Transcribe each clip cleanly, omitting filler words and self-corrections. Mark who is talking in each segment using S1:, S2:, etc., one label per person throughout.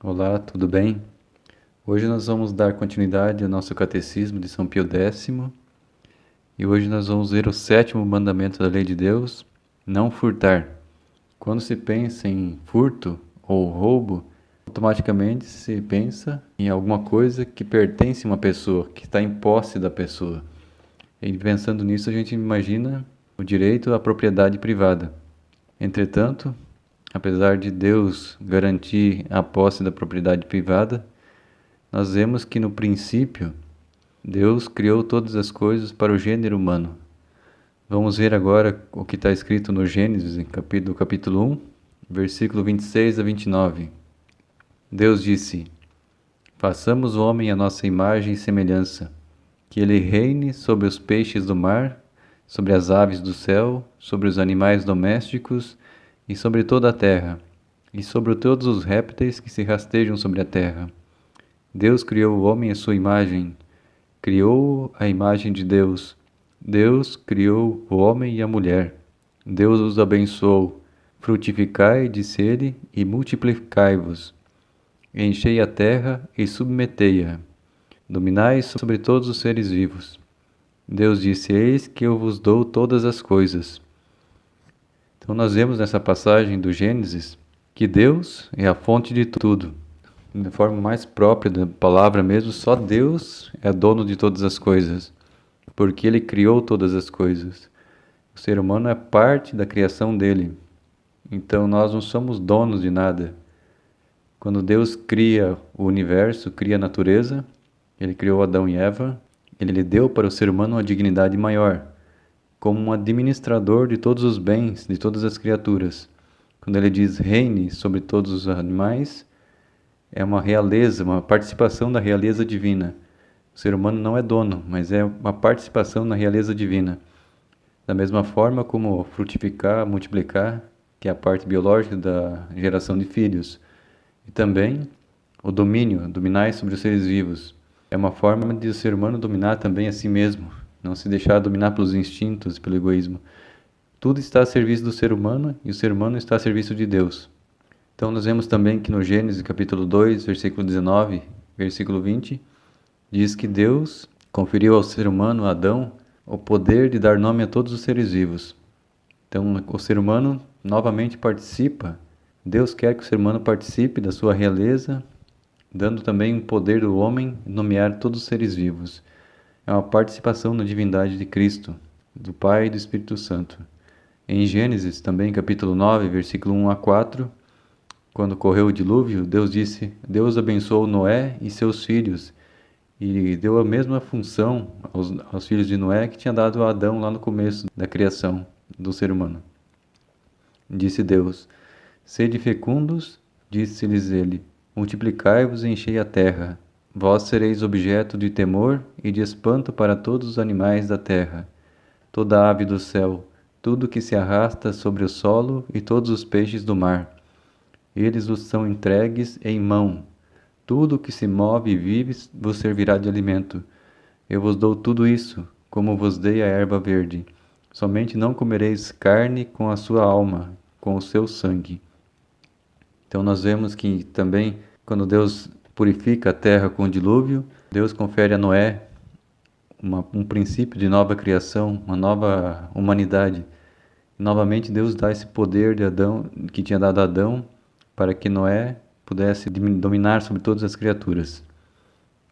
S1: Olá, tudo bem? Hoje nós vamos dar continuidade ao nosso Catecismo de São Pio X e hoje nós vamos ver o sétimo mandamento da Lei de Deus, não furtar. Quando se pensa em furto ou roubo, automaticamente se pensa em alguma coisa que pertence a uma pessoa, que está em posse da pessoa. E pensando nisso, a gente imagina o direito à propriedade privada. Entretanto, apesar de Deus garantir a posse da propriedade privada, nós vemos que no princípio Deus criou todas as coisas para o gênero humano. Vamos ver agora o que está escrito no Gênesis, no capítulo 1, versículo 26 a 29. Deus disse: Façamos o homem à nossa imagem e semelhança, que ele reine sobre os peixes do mar, sobre as aves do céu, sobre os animais domésticos e sobre toda a terra, e sobre todos os répteis que se rastejam sobre a terra. Deus criou o homem à sua imagem, criou a imagem de Deus. Deus criou o homem e a mulher. Deus os abençoou. Frutificai, disse ele, e multiplicai-vos. Enchei a terra e submetei-a. Dominai sobre todos os seres vivos. Deus disse: Eis que eu vos dou todas as coisas. Então nós vemos nessa passagem do Gênesis que Deus é a fonte de tudo. De forma mais própria da palavra mesmo, só Deus é dono de todas as coisas, porque Ele criou todas as coisas. O ser humano é parte da criação dele, então nós não somos donos de nada. Quando Deus cria o universo, cria a natureza, Ele criou Adão e Eva, Ele lhe deu para o ser humano uma dignidade maior, como um administrador de todos os bens, de todas as criaturas. Quando Ele diz reine sobre todos os animais, é uma realeza, uma participação da realeza divina. O ser humano não é dono, mas é uma participação na realeza divina. Da mesma forma como frutificar, multiplicar, que é a parte biológica da geração de filhos. E também o domínio, dominar sobre os seres vivos. É uma forma de o ser humano dominar também a si mesmo, não se deixar dominar pelos instintos, pelo egoísmo. Tudo está a serviço do ser humano e o ser humano está a serviço de Deus. Então nós vemos também que no Gênesis capítulo 2, versículo 19, versículo 20, diz que Deus conferiu ao ser humano, Adão, o poder de dar nome a todos os seres vivos. Então o ser humano novamente participa, Deus quer que o ser humano participe da sua realeza, dando também o poder do homem nomear todos os seres vivos. É uma participação na divindade de Cristo, do Pai e do Espírito Santo. Em Gênesis também capítulo 9, versículo 1 a 4, quando ocorreu o dilúvio, Deus abençoou Noé e seus filhos e deu a mesma função aos filhos de Noé que tinha dado a Adão lá no começo da criação do ser humano. Disse Deus: Sede fecundos, disse-lhes ele, multiplicai-vos e enchei a terra. Vós sereis objeto de temor e de espanto para todos os animais da terra, toda ave do céu, tudo que se arrasta sobre o solo e todos os peixes do mar. Eles vos são entregues em mão. Tudo que se move e vive vos servirá de alimento. Eu vos dou tudo isso, como vos dei a erva verde. Somente não comereis carne com a sua alma, com o seu sangue. Então nós vemos que também, quando Deus purifica a terra com o dilúvio, Deus confere a Noé um princípio de nova criação, uma nova humanidade. Novamente Deus dá esse poder de Adão, que tinha dado a Adão, para que Noé pudesse dominar sobre todas as criaturas.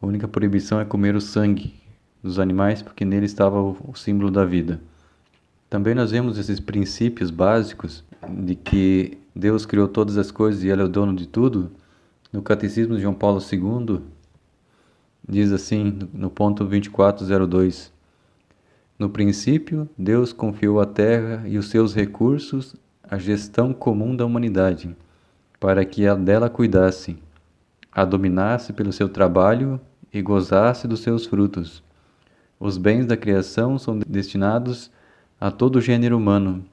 S1: A única proibição é comer o sangue dos animais, porque nele estava o símbolo da vida. Também nós vemos esses princípios básicos de que Deus criou todas as coisas e Ele é o dono de tudo. No Catecismo de João Paulo II, diz assim, no ponto 2402, no princípio, Deus confiou à terra e os seus recursos à gestão comum da humanidade, para que a dela cuidasse, a dominasse pelo seu trabalho e gozasse dos seus frutos. Os bens da criação são destinados a todo o gênero humano.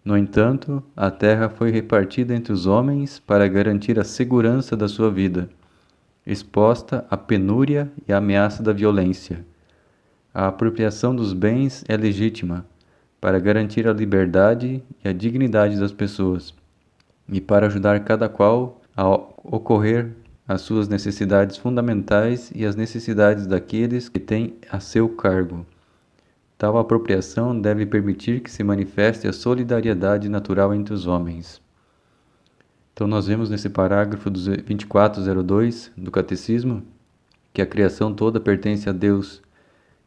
S1: No entanto, a terra foi repartida entre os homens para garantir a segurança da sua vida, exposta à penúria e à ameaça da violência. A apropriação dos bens é legítima, para garantir a liberdade e a dignidade das pessoas, e para ajudar cada qual a ocorrer as suas necessidades fundamentais e as necessidades daqueles que têm a seu cargo. Tal apropriação deve permitir que se manifeste a solidariedade natural entre os homens. Então nós vemos nesse parágrafo 2402 do Catecismo que a criação toda pertence a Deus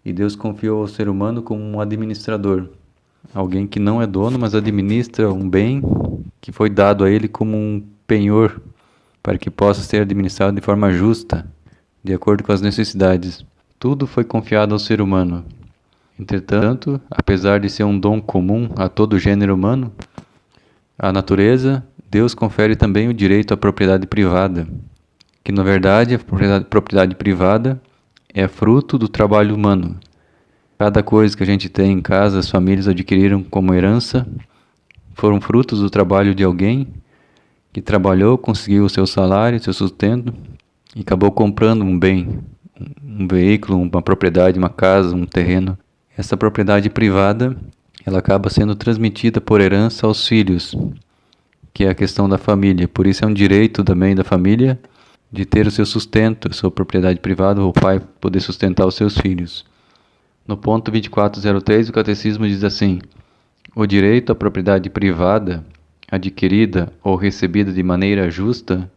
S1: e Deus confiou ao ser humano como um administrador, alguém que não é dono, mas administra um bem que foi dado a ele como um penhor para que possa ser administrado de forma justa, de acordo com as necessidades. Tudo foi confiado ao ser humano. Entretanto, apesar de ser um dom comum a todo o gênero humano, a natureza, Deus confere também o direito à propriedade privada, que na verdade a propriedade privada é fruto do trabalho humano. Cada coisa que a gente tem em casa, as famílias adquiriram como herança, foram frutos do trabalho de alguém que trabalhou, conseguiu o seu salário, seu sustento e acabou comprando um bem, um veículo, uma propriedade, uma casa, um terreno. Essa propriedade privada, ela acaba sendo transmitida por herança aos filhos, que é a questão da família. Por isso é um direito também da família de ter o seu sustento, a sua propriedade privada, o pai poder sustentar os seus filhos. No ponto 2403, o Catecismo diz assim: o direito à propriedade privada, adquirida ou recebida de maneira justa,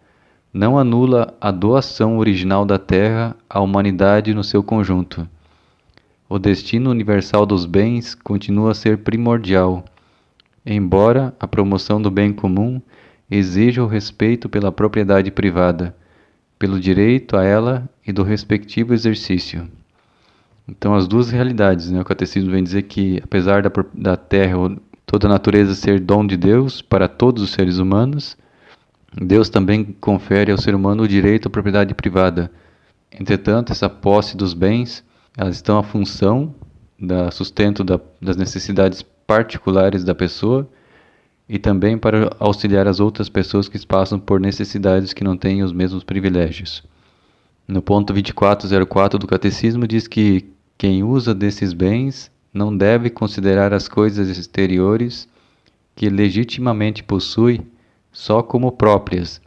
S1: não anula a doação original da terra à humanidade no seu conjunto. O destino universal dos bens continua a ser primordial, embora a promoção do bem comum exija o respeito pela propriedade privada, pelo direito a ela e do respectivo exercício. Então, as duas realidades, o Catecismo vem dizer que, apesar da terra, toda a natureza ser dom de Deus para todos os seres humanos, Deus também confere ao ser humano o direito à propriedade privada. Entretanto, essa posse dos bens, elas estão à função do sustento das necessidades particulares da pessoa e também para auxiliar as outras pessoas que passam por necessidades que não têm os mesmos privilégios. No ponto 2404 do Catecismo diz que quem usa desses bens não deve considerar as coisas exteriores que legitimamente possui só como próprias,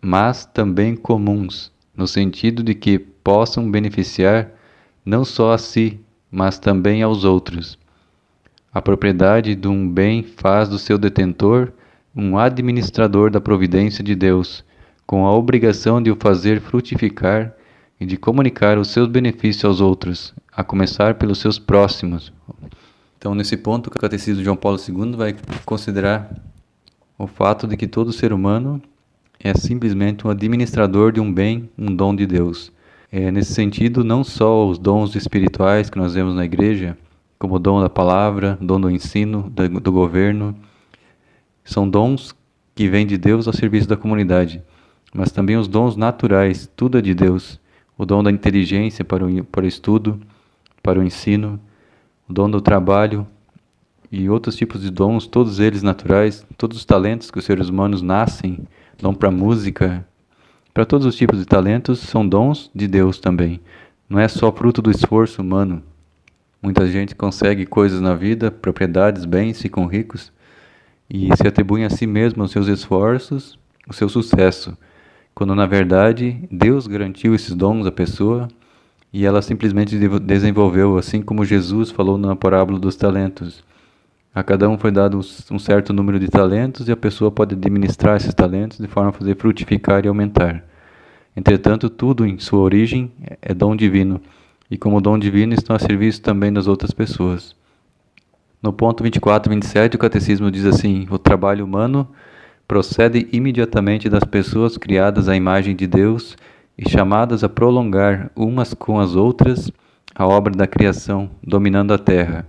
S1: mas também comuns, no sentido de que possam beneficiar não só a si, mas também aos outros. A propriedade de um bem faz do seu detentor um administrador da providência de Deus, com a obrigação de o fazer frutificar e de comunicar os seus benefícios aos outros, a começar pelos seus próximos. Então, nesse ponto, o Catecismo de João Paulo II vai considerar o fato de que todo ser humano é simplesmente um administrador de um bem, um dom de Deus. Nesse sentido, não só os dons espirituais que nós vemos na igreja, como o dom da palavra, dom do ensino, do governo, são dons que vêm de Deus ao serviço da comunidade, mas também os dons naturais, tudo é de Deus. O dom da inteligência para o estudo, para o ensino, o dom do trabalho e outros tipos de dons, todos eles naturais, todos os talentos que os seres humanos nascem, dom para música, para todos os tipos de talentos, são dons de Deus também. Não é só fruto do esforço humano. Muita gente consegue coisas na vida, propriedades, bens, ficam ricos e se atribuem a si mesmo os seus esforços, o seu sucesso, quando na verdade Deus garantiu esses dons à pessoa e ela simplesmente desenvolveu, assim como Jesus falou na parábola dos talentos. A cada um foi dado um certo número de talentos e a pessoa pode administrar esses talentos de forma a fazer frutificar e aumentar. Entretanto, tudo em sua origem é dom divino, e como dom divino estão a serviço também das outras pessoas. No ponto 24 e 27, o Catecismo diz assim: o trabalho humano procede imediatamente das pessoas criadas à imagem de Deus e chamadas a prolongar umas com as outras a obra da criação, dominando a terra.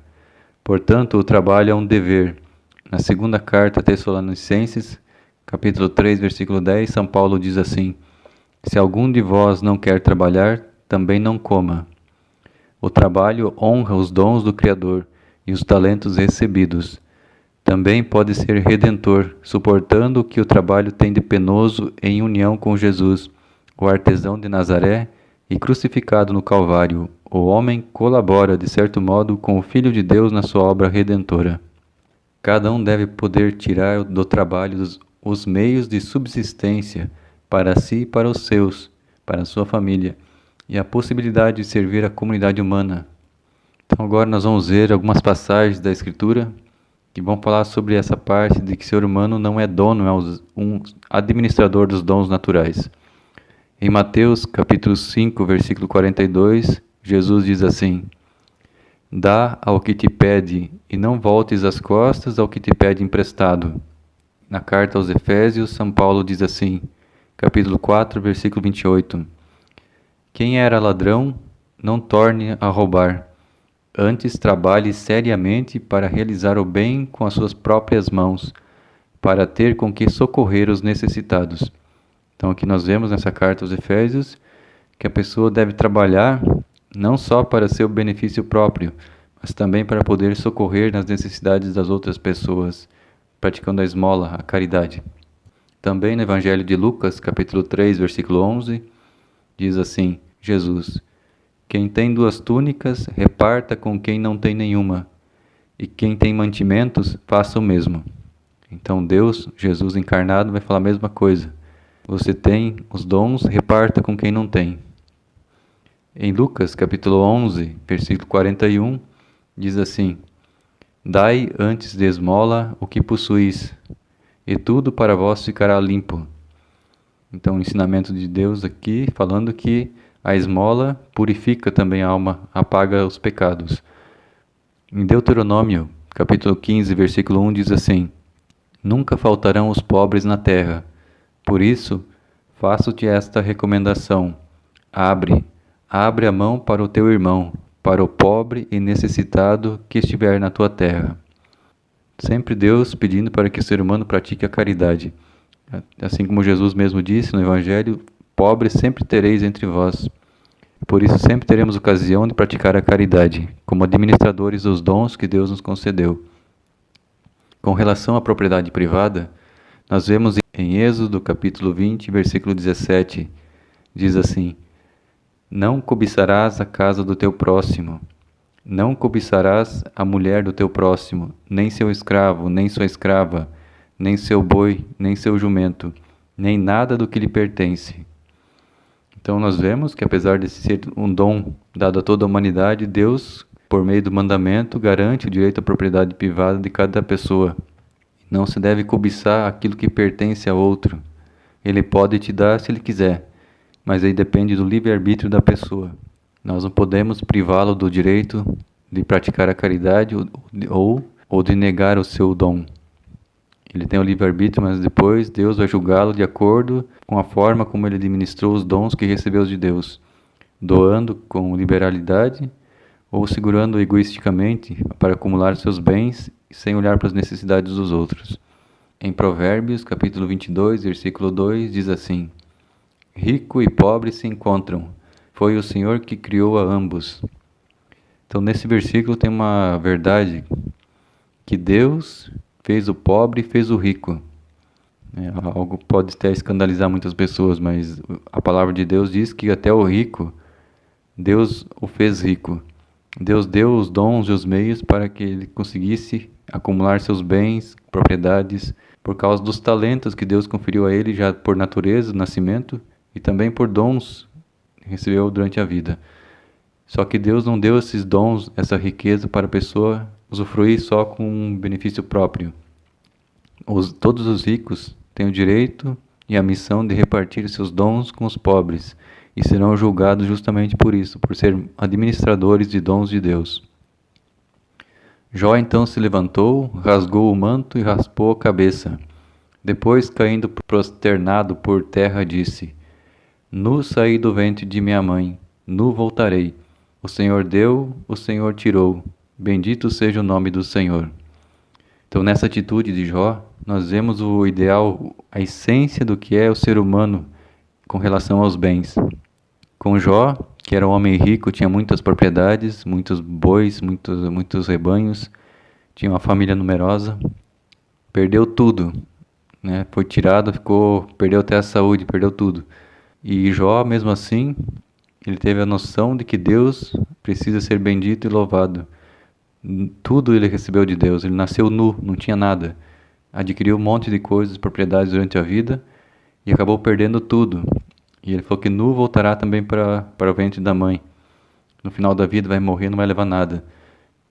S1: Portanto, o trabalho é um dever. Na segunda carta a Tessalonicenses, capítulo 3, versículo 10, São Paulo diz assim: se algum de vós não quer trabalhar, também não coma. O trabalho honra os dons do Criador e os talentos recebidos. Também pode ser redentor, suportando o que o trabalho tem de penoso em união com Jesus, o artesão de Nazaré e crucificado no Calvário. O homem colabora, de certo modo, com o Filho de Deus na sua obra redentora. Cada um deve poder tirar do trabalho os meios de subsistência para si e para os seus, para a sua família, e a possibilidade de servir a comunidade humana. Então agora nós vamos ver algumas passagens da Escritura que vão falar sobre essa parte de que o ser humano não é dono, é um administrador dos dons naturais. Em Mateus capítulo 5, versículo 42, Jesus diz assim: Dá ao que te pede, e não voltes as costas ao que te pede emprestado. Na carta aos Efésios, São Paulo diz assim, capítulo 4, versículo 28. Quem era ladrão, não torne a roubar. Antes trabalhe seriamente para realizar o bem com as suas próprias mãos, para ter com que socorrer os necessitados. Então aqui nós vemos nessa carta aos Efésios que a pessoa deve trabalhar não só para seu benefício próprio, mas também para poder socorrer nas necessidades das outras pessoas, praticando a esmola, a caridade. Também no Evangelho de Lucas, capítulo 3, versículo 11, diz assim, Jesus: Quem tem 2 túnicas, reparta com quem não tem nenhuma, e quem tem mantimentos, faça o mesmo. Então Deus, Jesus encarnado, vai falar a mesma coisa. Você tem os dons, reparta com quem não tem. Em Lucas, capítulo 11, versículo 41, diz assim: Dai antes de esmola o que possuís, e tudo para vós ficará limpo. Então, o ensinamento de Deus aqui, falando que a esmola purifica também a alma, apaga os pecados. Em Deuteronômio, capítulo 15, versículo 1, diz assim: Nunca faltarão os pobres na terra. Por isso, faço-te esta recomendação: abre a mão para o teu irmão, para o pobre e necessitado que estiver na tua terra. Sempre Deus pedindo para que o ser humano pratique a caridade. Assim como Jesus mesmo disse no Evangelho, pobres sempre tereis entre vós. Por isso sempre teremos ocasião de praticar a caridade, como administradores dos dons que Deus nos concedeu. Com relação à propriedade privada, nós vemos em Êxodo capítulo 20, versículo 17, diz assim: Não cobiçarás a casa do teu próximo, não cobiçarás a mulher do teu próximo, nem seu escravo, nem sua escrava, nem seu boi, nem seu jumento, nem nada do que lhe pertence. Então nós vemos que apesar de ser um dom dado a toda a humanidade, Deus, por meio do mandamento, garante o direito à propriedade privada de cada pessoa. Não se deve cobiçar aquilo que pertence a outro. Ele pode te dar se ele quiser, mas aí depende do livre-arbítrio da pessoa. Nós não podemos privá-lo do direito de praticar a caridade ou de negar o seu dom. Ele tem o livre-arbítrio, mas depois Deus vai julgá-lo de acordo com a forma como ele administrou os dons que recebeu de Deus, doando com liberalidade ou segurando egoisticamente para acumular seus bens sem olhar para as necessidades dos outros. Em Provérbios, capítulo 22, versículo 2, diz assim: Rico e pobre se encontram, foi o Senhor que criou a ambos. Então, nesse versículo tem uma verdade, que Deus fez o pobre e fez o rico. Algo pode até escandalizar muitas pessoas, mas a palavra de Deus diz que até o rico, Deus o fez rico. Deus deu os dons e os meios para que ele conseguisse acumular seus bens, propriedades, por causa dos talentos que Deus conferiu a ele já por natureza, nascimento, e também por dons que recebeu durante a vida. Só que Deus não deu esses dons, essa riqueza para a pessoa usufruir só com um benefício próprio. Todos os ricos têm o direito e a missão de repartir seus dons com os pobres, e serão julgados justamente por isso, por ser administradores de dons de Deus. Jó então se levantou, rasgou o manto e raspou a cabeça. Depois, caindo prosternado por terra, disse: Nu saí do ventre de minha mãe, nu voltarei. O Senhor deu, o Senhor tirou. Bendito seja o nome do Senhor. Então, nessa atitude de Jó, nós vemos o ideal, a essência do que é o ser humano com relação aos bens. Com Jó, que era um homem rico, tinha muitas propriedades, muitos bois, muitos rebanhos, tinha uma família numerosa, perdeu tudo, né? Foi tirado, perdeu até a saúde, perdeu tudo. E Jó, mesmo assim, ele teve a noção de que Deus precisa ser bendito e louvado. Tudo ele recebeu de Deus, ele nasceu nu, não tinha nada. Adquiriu um monte de coisas, propriedades durante a vida, e acabou perdendo tudo. E ele falou que nu voltará também para o ventre da mãe. No final da vida vai morrer, não vai levar nada.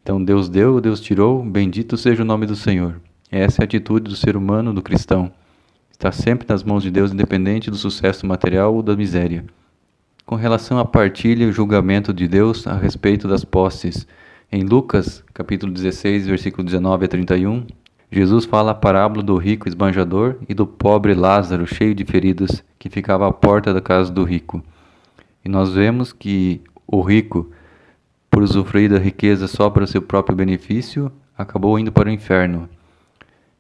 S1: Então Deus deu, Deus tirou, bendito seja o nome do Senhor. Essa é a atitude do ser humano, do cristão. Está sempre nas mãos de Deus, independente do sucesso material ou da miséria. Com relação à partilha e o julgamento de Deus a respeito das posses, em Lucas, capítulo 16, versículo 19 a 31, Jesus fala a parábola do rico esbanjador e do pobre Lázaro, cheio de feridas, que ficava à porta da casa do rico. E nós vemos que o rico, por usufruir da riqueza só para o seu próprio benefício, acabou indo para o inferno.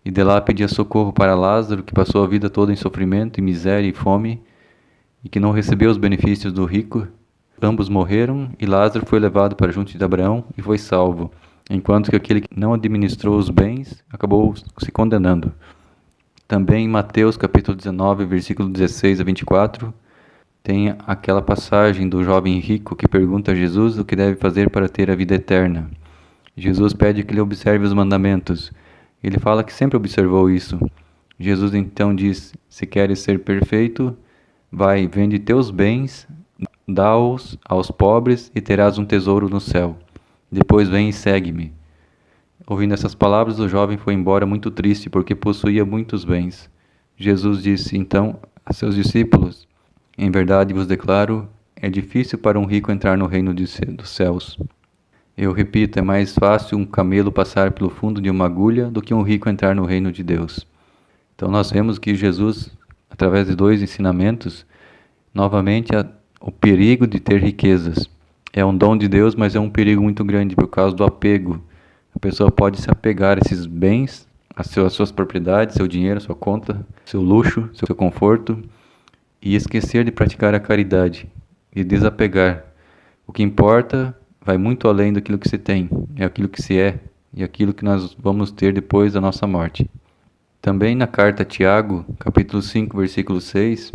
S1: E de lá pedia socorro para Lázaro, que passou a vida toda em sofrimento, e miséria e fome, e que não recebeu os benefícios do rico. Ambos morreram, e Lázaro foi levado para junto de Abraão e foi salvo, enquanto que aquele que não administrou os bens acabou se condenando. Também em Mateus capítulo 19, versículo 16 a 24, tem aquela passagem do jovem rico que pergunta a Jesus o que deve fazer para ter a vida eterna. Jesus pede que ele observe os mandamentos. Ele fala que sempre observou isso. Jesus então diz: se queres ser perfeito, vai, vende teus bens, dá-os aos pobres e terás um tesouro no céu. Depois vem e segue-me. Ouvindo essas palavras, o jovem foi embora muito triste, porque possuía muitos bens. Jesus disse então a seus discípulos: em verdade vos declaro, é difícil para um rico entrar no reino dos céus. Eu repito, é mais fácil um camelo passar pelo fundo de uma agulha do que um rico entrar no reino de Deus. Então nós vemos que Jesus, através de dois ensinamentos, novamente o perigo de ter riquezas. É um dom de Deus, mas é um perigo muito grande por causa do apego. A pessoa pode se apegar a esses bens, às suas propriedades, seu dinheiro, sua conta, seu luxo, seu conforto, e esquecer de praticar a caridade e desapegar. O que importa vai muito além daquilo que se tem, é aquilo que se é e aquilo que nós vamos ter depois da nossa morte. Também na carta a Tiago, capítulo 5, versículo 6,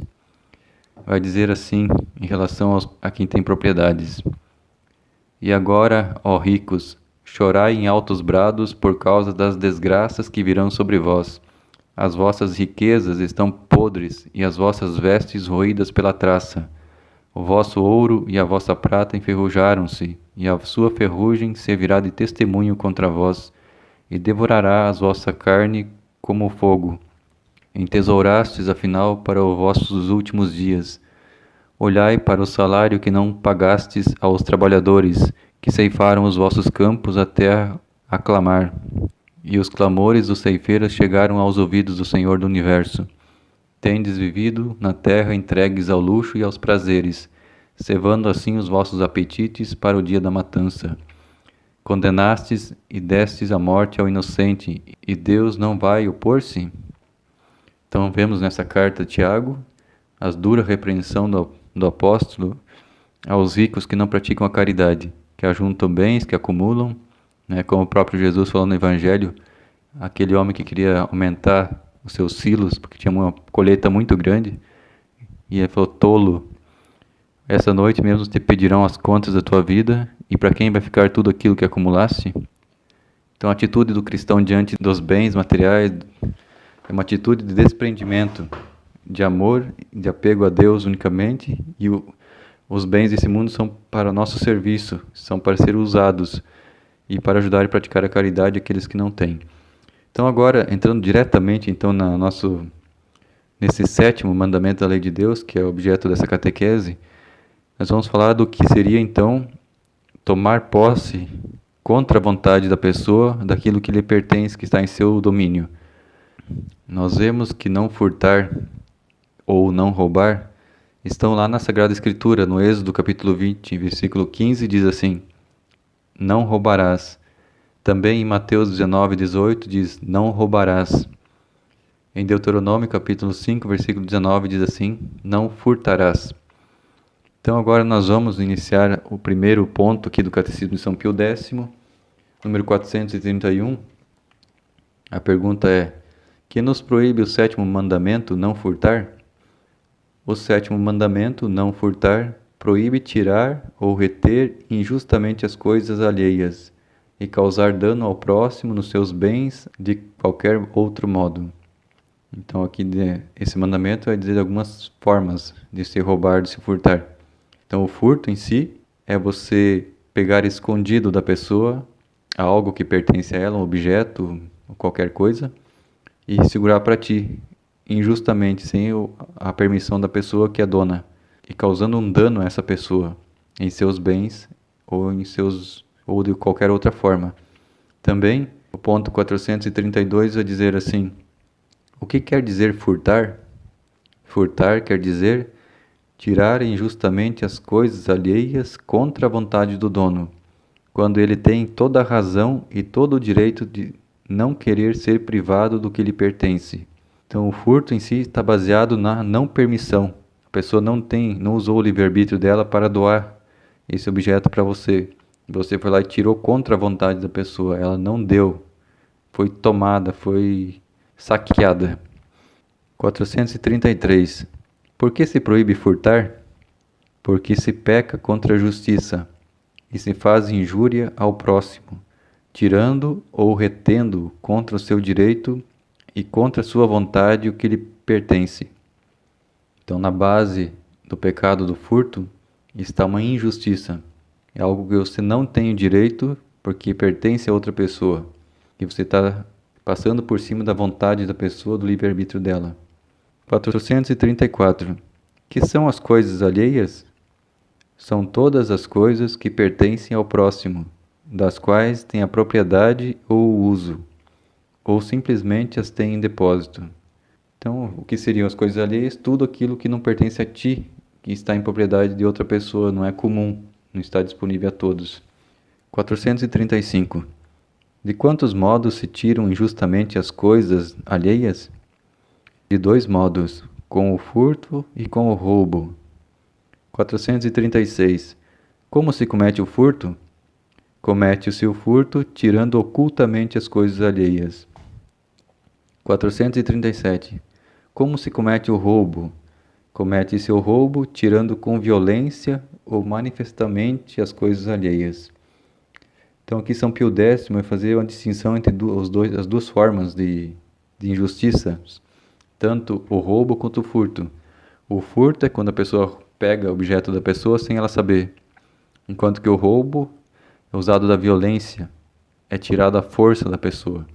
S1: vai dizer assim, em relação a quem tem propriedades: e agora, ó ricos, chorai em altos brados por causa das desgraças que virão sobre vós. As vossas riquezas estão podres e as vossas vestes roídas pela traça. O vosso ouro e a vossa prata enferrujaram-se, e a sua ferrugem servirá de testemunho contra vós, e devorará a vossa carne como o fogo. Entesourastes, afinal, para os vossos últimos dias. Olhai para o salário que não pagastes aos trabalhadores, que ceifaram os vossos campos até a clamar. E os clamores dos ceifeiros chegaram aos ouvidos do Senhor do Universo. Tendes vivido na terra entregues ao luxo e aos prazeres, cevando assim os vossos apetites para o dia da matança. Condenastes e destes a morte ao inocente, e Deus não vai opor-se? Então vemos nessa carta de Tiago a dura repreensão do apóstolo aos ricos que não praticam a caridade, que ajuntam bens, que acumulam, né? Como o próprio Jesus falou no Evangelho, aquele homem que queria aumentar os seus silos, porque tinha uma colheita muito grande, e ele falou: tolo, essa noite mesmo te pedirão as contas da tua vida, e para quem vai ficar tudo aquilo que acumulaste? Então a atitude do cristão diante dos bens materiais é uma atitude de desprendimento, de amor, de apego a Deus unicamente, e os bens desse mundo são para nosso serviço, são para ser usados e para ajudar a praticar a caridade àqueles que não têm. Então agora, entrando diretamente então nesse sétimo mandamento da lei de Deus, que é o objeto dessa catequese, nós vamos falar do que seria então tomar posse contra a vontade da pessoa daquilo que lhe pertence, que está em seu domínio. Nós vemos que não furtar ou não roubar estão lá na Sagrada Escritura, no Êxodo capítulo 20, versículo 15, diz assim: não roubarás. Também em Mateus 19, 18 diz: não roubarás. Em Deuteronômio capítulo 5, versículo 19 diz assim: não furtarás. Então agora nós vamos iniciar o primeiro ponto aqui do Catecismo de São Pio X, número 431. A pergunta é: que nos proíbe o sétimo mandamento, não furtar? O sétimo mandamento, não furtar, proíbe tirar ou reter injustamente as coisas alheias e causar dano ao próximo nos seus bens de qualquer outro modo. Então aqui esse mandamento vai dizer algumas formas de se roubar, de se furtar. Então o furto em si é você pegar escondido da pessoa algo que pertence a ela, um objeto, qualquer coisa, e segurar para ti, injustamente, sem a permissão da pessoa que é dona, e causando um dano a essa pessoa, em seus bens ou de qualquer outra forma. Também, o ponto 432 vai dizer assim: o que quer dizer furtar? Furtar quer dizer tirar injustamente as coisas alheias contra a vontade do dono, quando ele tem toda a razão e todo o direito de não querer ser privado do que lhe pertence. Então, o furto em si está baseado na não permissão. A pessoa não usou o livre-arbítrio dela para doar esse objeto para você. Você foi lá e tirou contra a vontade da pessoa. Ela não deu. Foi tomada, foi saqueada. 433. Por que se proíbe furtar? Porque se peca contra a justiça e se faz injúria ao próximo, tirando ou retendo contra o seu direito e contra a sua vontade o que lhe pertence. Então, na base do pecado do furto está uma injustiça. É algo que você não tem o direito porque pertence a outra pessoa. E você está passando por cima da vontade da pessoa, do livre-arbítrio dela. 434. Que são as coisas alheias? São todas as coisas que pertencem ao próximo, das quais tem a propriedade ou o uso, ou simplesmente as tem em depósito. Então, o que seriam as coisas alheias? Tudo aquilo que não pertence a ti, que está em propriedade de outra pessoa, não é comum, não está disponível a todos. 435. De quantos modos se tiram injustamente as coisas alheias? De 2 modos, com o furto e com o roubo. 436. Como se comete o furto? Comete-se o furto tirando ocultamente as coisas alheias. 437. Como se comete o roubo? Comete-se o roubo tirando com violência ou manifestamente as coisas alheias. Então aqui São Pio X vai fazer uma distinção entre as duas formas de injustiça, tanto o roubo quanto o furto. O furto é quando a pessoa pega o objeto da pessoa sem ela saber, enquanto que o roubo é usado da violência, é tirado a força da pessoa.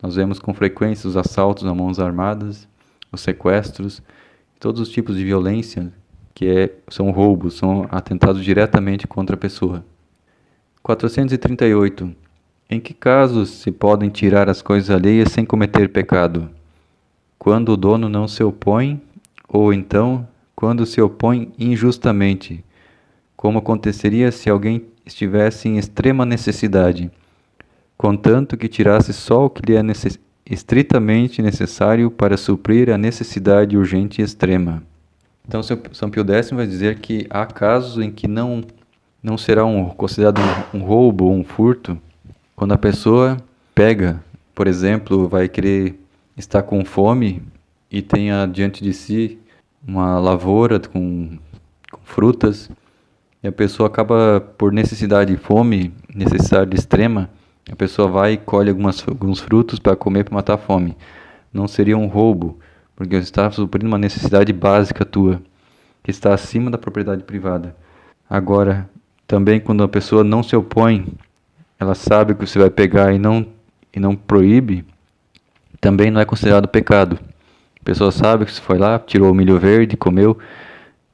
S1: Nós vemos com frequência os assaltos a mãos armadas, os sequestros, todos os tipos de violência são roubos, são atentados diretamente contra a pessoa. 438. Em que casos se podem tirar as coisas alheias sem cometer pecado? Quando o dono não se opõe, ou então quando se opõe injustamente, como aconteceria se alguém estivesse em extrema necessidade, contanto que tirasse só o que lhe é estritamente necessário para suprir a necessidade urgente e extrema. Então, São Pio X vai dizer que há casos em que não será considerado um roubo ou um furto, quando a pessoa pega, por exemplo, vai querer estar com fome e tenha diante de si uma lavoura com frutas, e a pessoa acaba, por necessidade de fome, necessidade extrema, a pessoa vai e colhe alguns frutos para comer, para matar a fome. Não seria um roubo, porque você está suprindo uma necessidade básica tua, que está acima da propriedade privada. Agora, também quando a pessoa não se opõe, ela sabe que você vai pegar e não proíbe, também não é considerado pecado. A pessoa sabe que você foi lá, tirou o milho verde, comeu.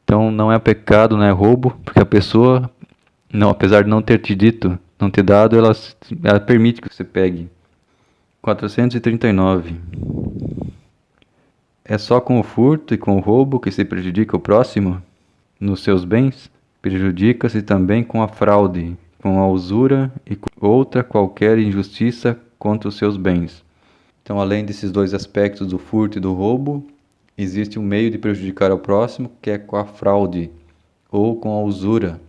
S1: Então não é pecado, não é roubo, porque a pessoa, apesar de não ter te dito, não ter dado, ela permite que você pegue. 439. É só com o furto e com o roubo que se prejudica o próximo? Nos seus bens? Prejudica-se também com a fraude, com a usura e com outra qualquer injustiça contra os seus bens. Então, além desses dois aspectos do furto e do roubo, existe um meio de prejudicar ao próximo, que é com a fraude, ou com a usura,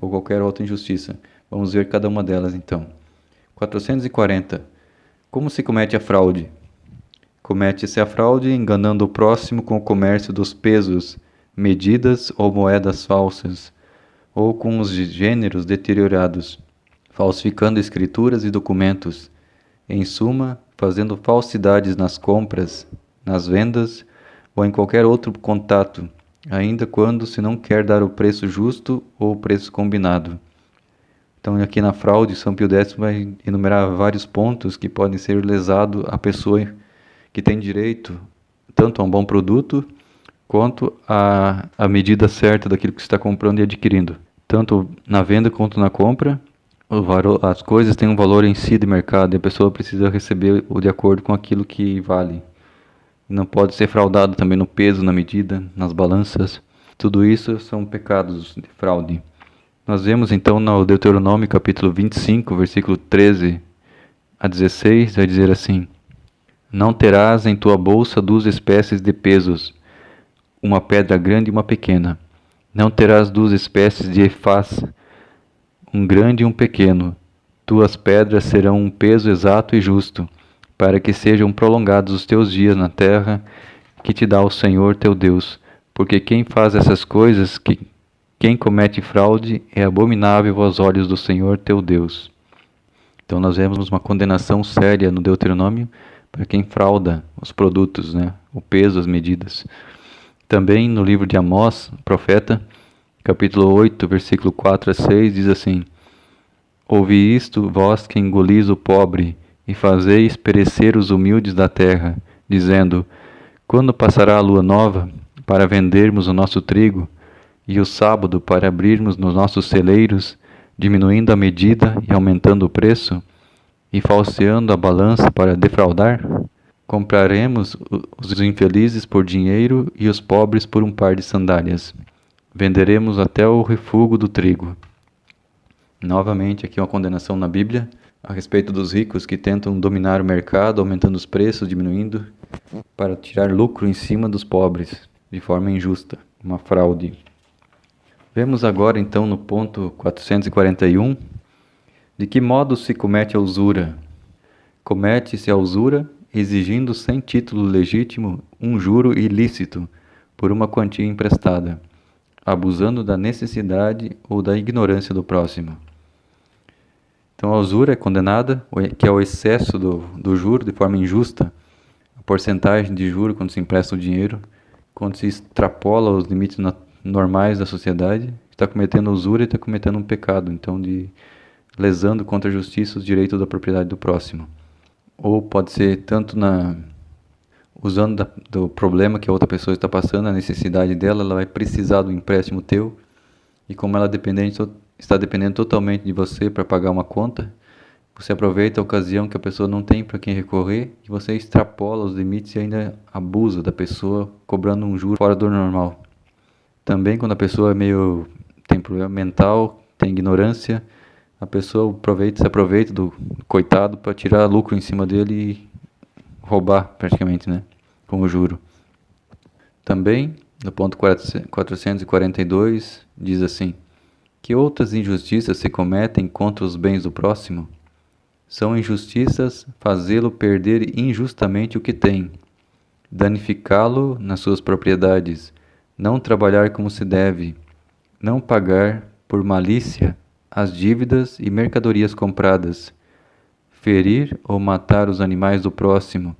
S1: ou qualquer outra injustiça. Vamos ver cada uma delas, então. 440. Como se comete a fraude? Comete-se a fraude enganando o próximo com o comércio dos pesos, medidas ou moedas falsas, ou com os gêneros deteriorados, falsificando escrituras e documentos. Em suma, fazendo falsidades nas compras, nas vendas ou em qualquer outro contato, ainda quando se não quer dar o preço justo ou o preço combinado. Então, aqui na fraude, São Pio X vai enumerar vários pontos que podem ser lesados à pessoa que tem direito tanto a um bom produto quanto à medida certa daquilo que você está comprando e adquirindo. Tanto na venda quanto na compra, as coisas têm um valor em si de mercado e a pessoa precisa receber de acordo com aquilo que vale. Não pode ser fraudado também no peso, na medida, nas balanças. Tudo isso são pecados de fraude. Nós vemos então no Deuteronômio capítulo 25, versículo 13 a 16, vai dizer assim: Não terás em tua bolsa 2 espécies de pesos, uma pedra grande e uma pequena. Não terás 2 espécies de efás, um grande e um pequeno. Tuas pedras serão um peso exato e justo, para que sejam prolongados os teus dias na terra que te dá o Senhor teu Deus. Porque quem faz essas coisas, quem comete fraude, é abominável aos olhos do Senhor teu Deus. Então nós vemos uma condenação séria no Deuteronômio para quem frauda os produtos, né? O peso, as medidas. Também no livro de Amós, profeta, capítulo 8, versículo 4 a 6, diz assim: Ouvi isto, vós que engolis o pobre, e fazeis perecer os humildes da terra, dizendo: Quando passará a lua nova, para vendermos o nosso trigo, e o sábado para abrirmos nos nossos celeiros, diminuindo a medida e aumentando o preço, e falseando a balança para defraudar? Compraremos os infelizes por dinheiro e os pobres por um par de sandálias. Venderemos até o refúgio do trigo. Novamente, aqui uma condenação na Bíblia a respeito dos ricos que tentam dominar o mercado, aumentando os preços, diminuindo, para tirar lucro em cima dos pobres, de forma injusta, uma fraude. Vemos agora, então, no ponto 441, de que modo se comete a usura. Comete-se a usura exigindo sem título legítimo um juro ilícito por uma quantia emprestada, abusando da necessidade ou da ignorância do próximo. Então a usura é condenada, que é o excesso do juro de forma injusta, a porcentagem de juro quando se empresta o dinheiro, quando se extrapola os limites normais da sociedade, está cometendo usura e está cometendo um pecado, então de lesando contra a justiça os direitos da propriedade do próximo. Ou pode ser tanto usando do problema que a outra pessoa está passando, a necessidade dela, ela vai precisar do empréstimo teu, e como ela está dependendo totalmente de você para pagar uma conta, você aproveita a ocasião que a pessoa não tem para quem recorrer e você extrapola os limites e ainda abusa da pessoa, cobrando um juro fora do normal. Também quando a pessoa tem problema mental, tem ignorância, a pessoa se aproveita do coitado para tirar lucro em cima dele e roubar praticamente, né, com o juro. Também, no ponto 442, diz assim: Que outras injustiças se cometem contra os bens do próximo? São injustiças fazê-lo perder injustamente o que tem, danificá-lo nas suas propriedades, não trabalhar como se deve, não pagar por malícia as dívidas e mercadorias compradas, ferir ou matar os animais do próximo,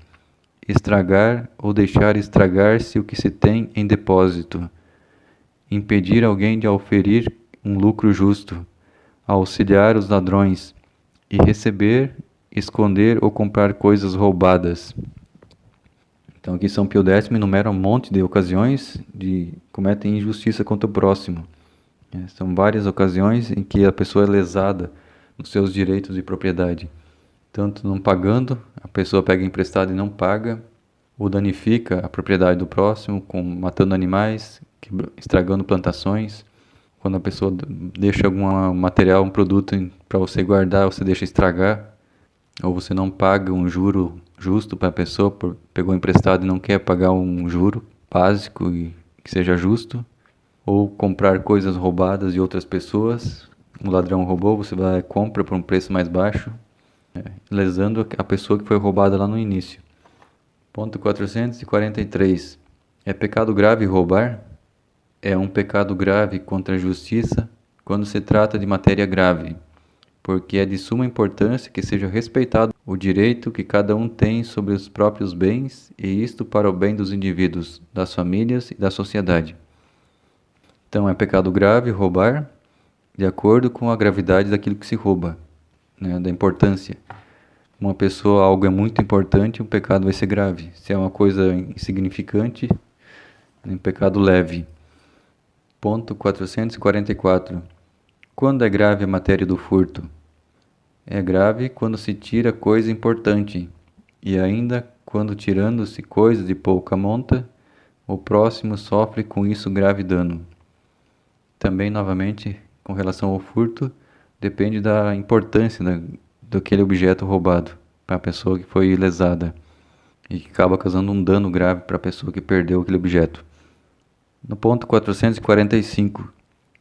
S1: estragar ou deixar estragar-se o que se tem em depósito, impedir alguém de auferir um lucro justo, auxiliar os ladrões e receber, esconder ou comprar coisas roubadas. Então aqui São Pio X enumera um monte de ocasiões de cometem injustiça contra o próximo. São várias ocasiões em que a pessoa é lesada nos seus direitos de propriedade. Tanto não pagando, a pessoa pega emprestado e não paga, ou danifica a propriedade do próximo, matando animais, estragando plantações. Quando a pessoa deixa algum material, um produto para você guardar, você deixa estragar, ou você não paga um juro justo para a pessoa, pegou emprestado e não quer pagar um juro básico e que seja justo. Ou comprar coisas roubadas de outras pessoas. Um ladrão roubou, você vai e compra por um preço mais baixo, lesando a pessoa que foi roubada lá no início. Ponto 443. É pecado grave roubar? É um pecado grave contra a justiça quando se trata de matéria grave, porque é de suma importância que seja respeitado o direito que cada um tem sobre os próprios bens, e isto para o bem dos indivíduos, das famílias e da sociedade. Então é pecado grave roubar, de acordo com a gravidade daquilo que se rouba, né, da importância. Uma pessoa, algo é muito importante, o pecado vai ser grave. Se é uma coisa insignificante, um pecado leve. Ponto 444. Quando é grave a matéria do furto? É grave quando se tira coisa importante, e ainda quando tirando-se coisa de pouca monta, o próximo sofre com isso grave dano. Também, novamente, com relação ao furto, depende da importância daquele objeto roubado para a pessoa que foi lesada e que acaba causando um dano grave para a pessoa que perdeu aquele objeto. No ponto 445,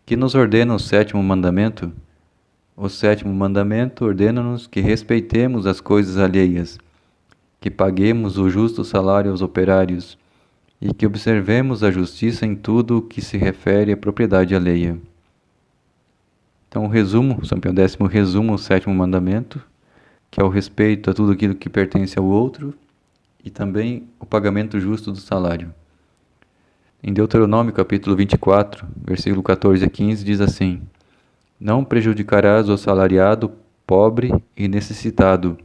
S1: que nos ordena o sétimo mandamento? O sétimo mandamento ordena-nos que respeitemos as coisas alheias, que paguemos o justo salário aos operários e que observemos a justiça em tudo o que se refere à propriedade alheia. Então, o resumo, São Pio X resuma o sétimo mandamento, que é o respeito a tudo aquilo que pertence ao outro e também o pagamento justo do salário. Em Deuteronômio, capítulo 24, versículo 14 a 15, diz assim: Não prejudicarás o assalariado, pobre e necessitado,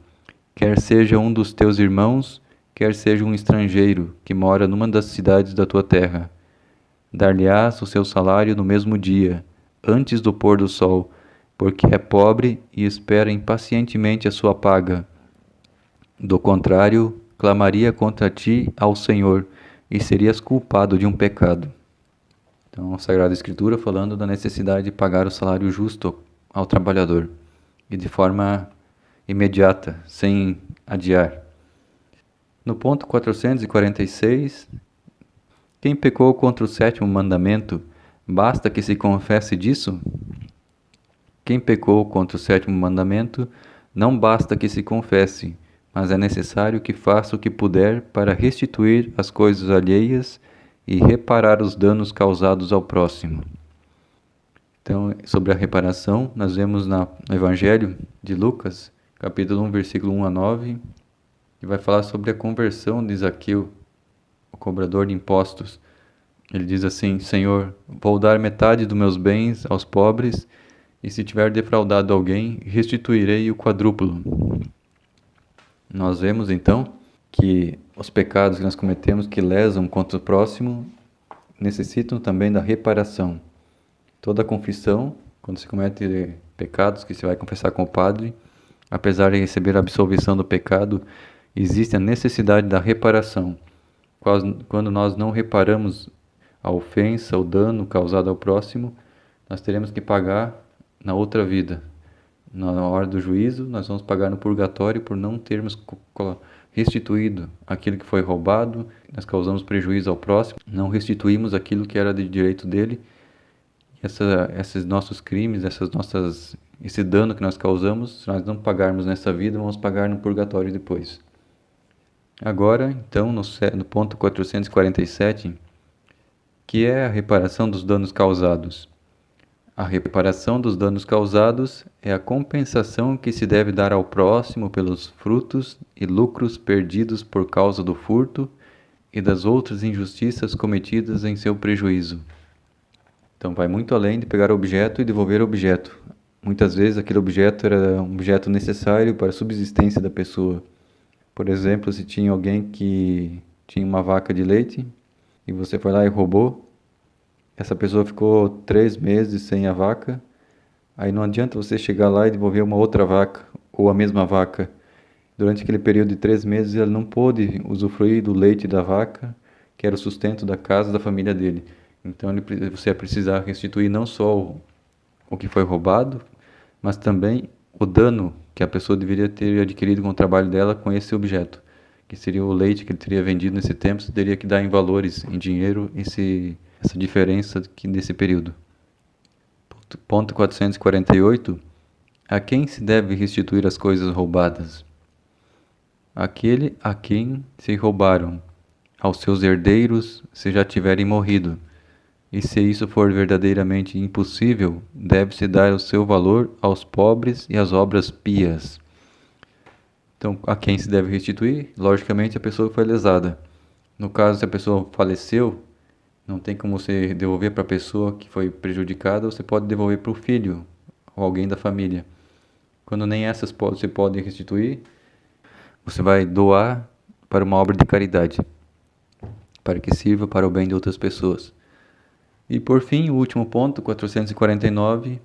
S1: quer seja um dos teus irmãos, quer seja um estrangeiro que mora numa das cidades da tua terra. Dar-lhe-ás o seu salário no mesmo dia, antes do pôr do sol, porque é pobre e espera impacientemente a sua paga. Do contrário, clamaria contra ti ao Senhor, e serias culpado de um pecado. Então, a Sagrada Escritura falando da necessidade de pagar o salário justo ao trabalhador, e de forma imediata, sem adiar. No ponto 446, quem pecou contra o sétimo mandamento, basta que se confesse disso? Quem pecou contra o sétimo mandamento, não basta que se confesse, mas é necessário que faça o que puder para restituir as coisas alheias e reparar os danos causados ao próximo. Então, sobre a reparação, nós vemos no Evangelho de Lucas, capítulo 1, versículo 1 a 9, que vai falar sobre a conversão de Zaqueu, o cobrador de impostos. Ele diz assim: Senhor, vou dar metade dos meus bens aos pobres, e se tiver defraudado alguém, restituirei o quadruplo. Nós vemos então que os pecados que nós cometemos que lesam contra o próximo necessitam também da reparação. Toda confissão, quando se comete pecados que se vai confessar com o padre, apesar de receber a absolvição do pecado, existe a necessidade da reparação. Quando nós não reparamos a ofensa, o dano causado ao próximo, nós teremos que pagar na outra vida. Na hora do juízo, nós vamos pagar no purgatório por não termos restituído aquilo que foi roubado, nós causamos prejuízo ao próximo, não restituímos aquilo que era de direito dele. Esses nossos crimes, esse dano que nós causamos, se nós não pagarmos nessa vida, vamos pagar no purgatório depois. Agora, então, no ponto 447, que é a reparação dos danos causados. A reparação dos danos causados é a compensação que se deve dar ao próximo pelos frutos e lucros perdidos por causa do furto e das outras injustiças cometidas em seu prejuízo. Então vai muito além de pegar o objeto e devolver o objeto. Muitas vezes aquele objeto era um objeto necessário para a subsistência da pessoa. Por exemplo, se tinha alguém que tinha uma vaca de leite e você foi lá e roubou, essa pessoa ficou 3 meses sem a vaca, aí não adianta você chegar lá e devolver uma outra vaca ou a mesma vaca. Durante aquele período de 3 meses ele não pôde usufruir do leite da vaca, que era o sustento da casa da família dele. Então você vai precisar restituir não só o que foi roubado, mas também o dano que a pessoa deveria ter adquirido com o trabalho dela com esse objeto, que seria o leite que ele teria vendido nesse tempo, você teria que dar em valores, em dinheiro, essa diferença desse período. Ponto 448. A quem se deve restituir as coisas roubadas? Aquele a quem se roubaram, aos seus herdeiros, se já tiverem morrido. E se isso for verdadeiramente impossível, deve-se dar o seu valor aos pobres e às obras pias. Então, a quem se deve restituir? Logicamente, a pessoa que foi lesada. No caso, se a pessoa faleceu, não tem como você devolver para a pessoa que foi prejudicada, você pode devolver para o filho ou alguém da família. Quando nem essas você pode restituir, você vai doar para uma obra de caridade, para que sirva para o bem de outras pessoas. E por fim, o último ponto, 449,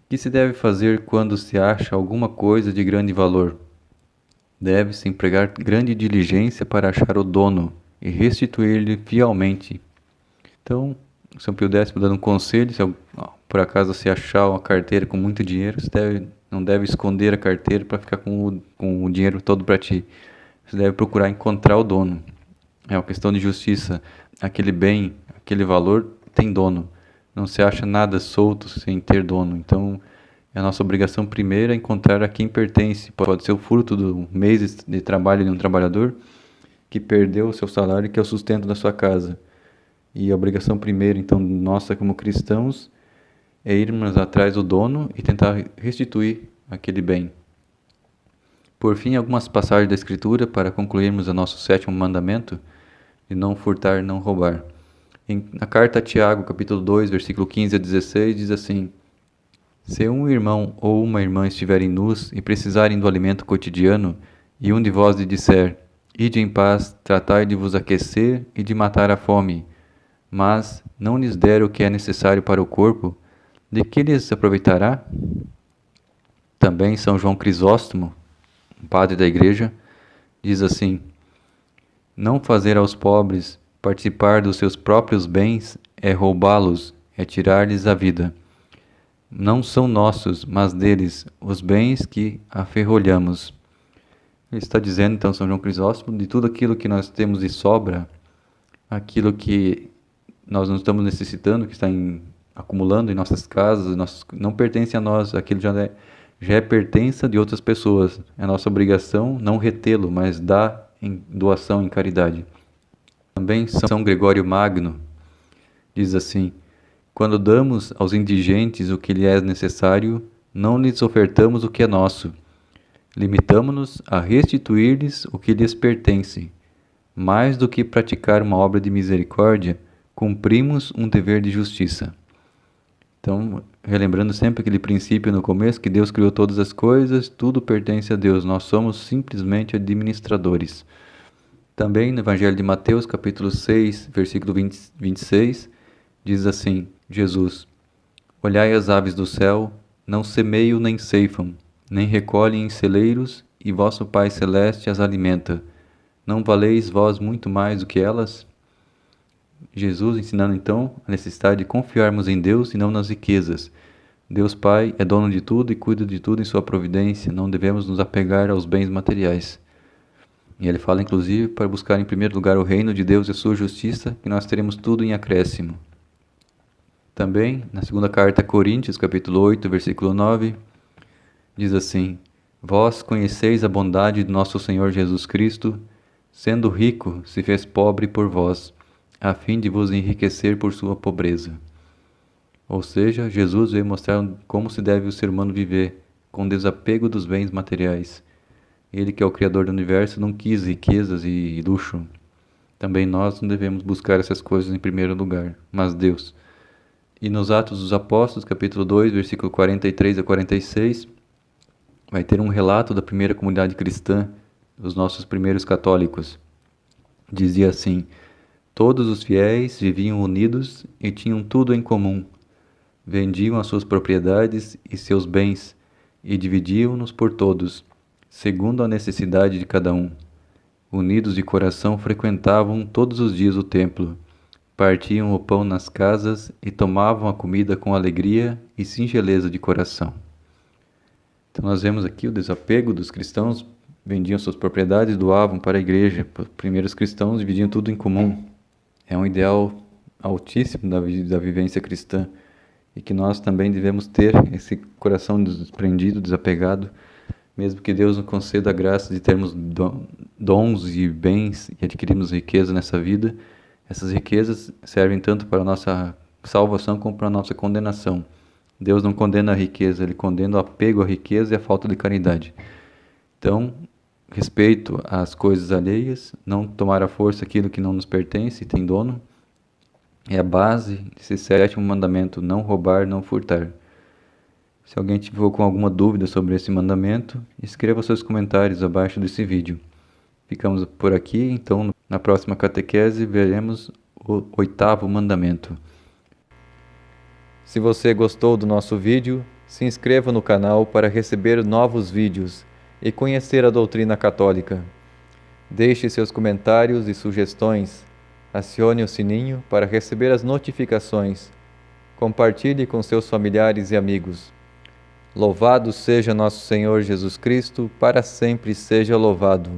S1: que se deve fazer quando se acha alguma coisa de grande valor? Deve-se empregar grande diligência para achar o dono e restituir-lhe fielmente. Então, São Pio X dando um conselho: se por acaso você achar uma carteira com muito dinheiro, você não deve esconder a carteira para ficar com o dinheiro todo para ti. Você deve procurar encontrar o dono. É uma questão de justiça. Aquele bem, aquele valor tem dono. Não se acha nada solto sem ter dono. Então, é a nossa obrigação primeira encontrar a quem pertence. Pode ser o fruto do mês de trabalho de um trabalhador que perdeu o seu salário, que é o sustento da sua casa. E a obrigação primeira, então, nossa como cristãos, é irmos atrás do dono e tentar restituir aquele bem. Por fim, algumas passagens da Escritura para concluirmos o nosso sétimo mandamento, de não furtar, não roubar. Na carta a Tiago, capítulo 2, versículo 15 a 16, diz assim: Se um irmão ou uma irmã estiverem nus e precisarem do alimento cotidiano, e um de vós lhe disser: Ide em paz, tratai de vos aquecer e de matar a fome, mas não lhes der o que é necessário para o corpo, de que lhes aproveitará? Também São João Crisóstomo, um padre da igreja, diz assim: Não fazer aos pobres participar dos seus próprios bens é roubá-los, é tirar-lhes a vida. Não são nossos, mas deles, os bens que aferrolhamos. Ele está dizendo, então, São João Crisóstomo, de tudo aquilo que nós temos de sobra, aquilo que nós não estamos necessitando, que está acumulando em nossas casas, não pertence a nós, aquilo já é pertença de outras pessoas. É nossa obrigação não retê-lo, mas dar em doação, em caridade. Também São Gregório Magno diz assim: Quando damos aos indigentes o que lhes é necessário, não lhes ofertamos o que é nosso. Limitamo-nos a restituir-lhes o que lhes pertence. Mais do que praticar uma obra de misericórdia, cumprimos um dever de justiça. Então, relembrando sempre aquele princípio no começo, que Deus criou todas as coisas, tudo pertence a Deus, nós somos simplesmente administradores. Também no Evangelho de Mateus, capítulo 6, versículo 26, diz assim, Jesus: Olhai as aves do céu, não semeiam nem ceifam, nem recolhem em celeiros, e vosso Pai Celeste as alimenta. Não valeis vós muito mais do que elas? Jesus ensinando então a necessidade de confiarmos em Deus e não nas riquezas. Deus Pai é dono de tudo e cuida de tudo em sua providência, não devemos nos apegar aos bens materiais. E ele fala inclusive para buscar em primeiro lugar o reino de Deus e a sua justiça, que nós teremos tudo em acréscimo. Também, na segunda carta a Coríntios, capítulo 8, versículo 9, diz assim: Vós conheceis a bondade de nosso Senhor Jesus Cristo, sendo rico, se fez pobre por vós, a fim de vos enriquecer por sua pobreza. Ou seja, Jesus veio mostrar como se deve o ser humano viver, com desapego dos bens materiais. Ele, que é o Criador do universo, não quis riquezas e luxo. Também nós não devemos buscar essas coisas em primeiro lugar, mas Deus. E nos Atos dos Apóstolos, capítulo 2, versículo 43 a 46, vai ter um relato da primeira comunidade cristã, dos nossos primeiros católicos. Dizia assim: Todos os fiéis viviam unidos e tinham tudo em comum. Vendiam as suas propriedades e seus bens e dividiam-nos por todos, segundo a necessidade de cada um. Unidos de coração, frequentavam todos os dias o templo, partiam o pão nas casas e tomavam a comida com alegria e singeleza de coração. Então nós vemos aqui o desapego dos cristãos, vendiam suas propriedades, doavam para a igreja. Os primeiros cristãos dividiam tudo em comum. É um ideal altíssimo da vivência cristã e que nós também devemos ter esse coração desprendido, desapegado, mesmo que Deus nos conceda a graça de termos dons e bens e adquirirmos riqueza nessa vida. Essas riquezas servem tanto para a nossa salvação como para a nossa condenação. Deus não condena a riqueza, Ele condena o apego à riqueza e a falta de caridade. Então, respeito às coisas alheias, não tomar à força aquilo que não nos pertence e tem dono. É a base desse 7º mandamento: não roubar, não furtar. Se alguém tiver com alguma dúvida sobre esse mandamento, escreva seus comentários abaixo desse vídeo. Ficamos por aqui, então na próxima catequese veremos o 8º mandamento. Se você gostou do nosso vídeo, se inscreva no canal para receber novos vídeos e conhecer a doutrina católica. Deixe seus comentários e sugestões. Acione o sininho para receber as notificações. Compartilhe com seus familiares e amigos. Louvado seja nosso Senhor Jesus Cristo, para sempre seja louvado.